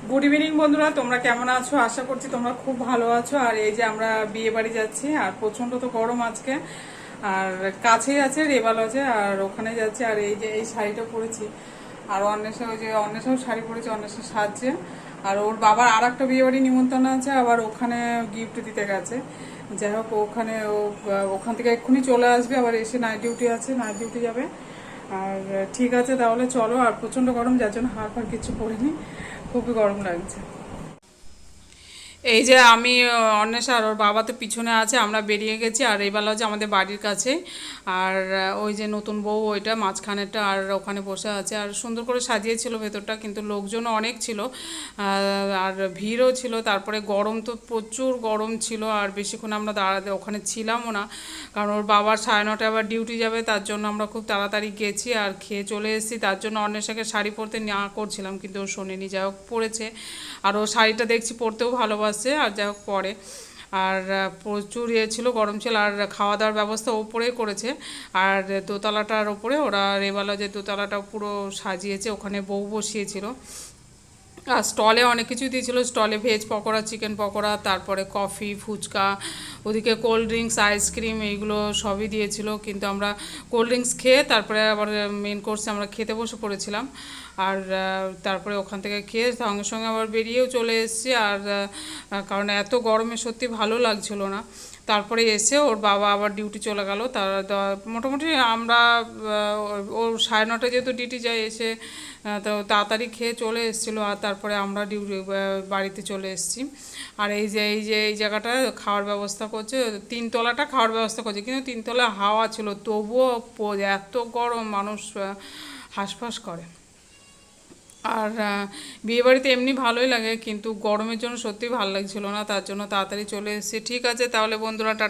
Good evening বন্ধুরা, তোমরা কেমন আছো? আশা করছি তোমরা খুব ভালো আছো। আর এই যে আমরা বিয়ে বাড়ি যাচ্ছি, আর প্রচন্ড তো গরম আজকে। আর কাছেই আছে, রেবাল আছে, আর ওখানে যাচ্ছি। আর এই যে এই শাড়িটা পরেছি, আর অন্বেষা, ওই যে অন্বেষাও শাড়ি পরেছে, অন্বেষা সাজছে। আর ওর বাবার আর একটা বিয়ে বাড়ি নিমন্ত্রণ আছে, আবার ওখানে গিফট দিতে গেছে। যাই হোক, ওখানে ওখান থেকে এক্ষুনি চলে আসবে, আবার এসে নাইট ডিউটি আছে, নাইট ডিউটি যাবে। আর ঠিক আছে, তাহলে চলো। আর প্রচণ্ড গরম, যার জন্য হাড় ফাড় কিছু পরিনি, খুবই গরম লাগছে। এই যে আমি অন্বেষা আর ওর বাবা তো পিছনে আছে, আমরা বেরিয়ে গেছি। আর এই বেলা হচ্ছে আমাদের বাড়ির কাছে। আর ওই যে নতুন বউ, ওইটা মাঝখানেরটা, আর ওখানে বসে আছে। আর সুন্দর করে সাজিয়েছিল ভেতরটা, কিন্তু লোকজনও অনেক ছিল, আর ভিড়ও ছিল। তারপরে গরম তো প্রচুর গরম ছিল, আর বেশিক্ষণ আমরা দাঁড়াতে ওখানে ছিলামও না, কারণ ওর বাবার 9:30 আবার ডিউটি যাবে। তার জন্য আমরা খুব তাড়াতাড়ি গেছি আর খেয়ে চলে এসেছি। তার জন্য অন্বেষাকে শাড়ি পরতে না করছিলাম, কিন্তু ও শোনেনি, যাই হোক পরেছে। আর ও শাড়িটা দেখছি পরতেও ভালোবাসে, আর যাই হোক পরে। আর প্রচুর ছিল, গরম ছিল। আর খাওয়া দাওয়ার ব্যবস্থা ওপরেই করেছে। আর দোতলাটার ওপরে ওরা রেবালা যে দোতলাটা পুরো সাজিয়েছে, ওখানে বউ বসিয়েছিল। আর স্টলে অনেক কিছুই দিয়েছিলো, স্টলে ভেজ পকোড়া, চিকেন পকোড়া, তারপরে কফি, ফুচকা, ওদিকে কোল্ড ড্রিঙ্কস, আইসক্রিম, এইগুলো সবই দিয়েছিল। কিন্তু আমরা কোল্ড ড্রিঙ্কস খেয়ে তারপরে আবার মেন কোর্সে আমরা খেতে বসে পড়েছিলাম। আর তারপরে ওখান থেকে খেয়ে সঙ্গে সঙ্গে আবার বেরিয়েও চলে এসেছি। আর কারণ এত গরমে সত্যি ভালো লাগছিল না। তারপরে এসে ওর বাবা আবার ডিউটি চলে গেল। তার মোটামুটি আমরা ওর 9:30 যেহেতু ডিউটি যায়, এসে তো তাড়াতাড়ি খেয়ে চলে এসেছিলো। আর তারপরে আমরা ডিউটি বাড়িতে চলে এসেছি। আর এই জায়গাটা খাওয়ার ব্যবস্থা করছে, 3তলাটা খাওয়ার ব্যবস্থা করছে, কিন্তু 3তলা হাওয়া ছিল, তবুও এত গরম, মানুষ হাঁসফাঁস করে। আর বিয়েবাড়িতে এমনি ভালোই লাগে, কিন্তু গরমের জন্য সত্যিই ভালো লাগছিল না, তার জন্য তাড়াতাড়ি চলে এসেছি। ঠিক আছে তাহলে বন্ধুরা, টাটা।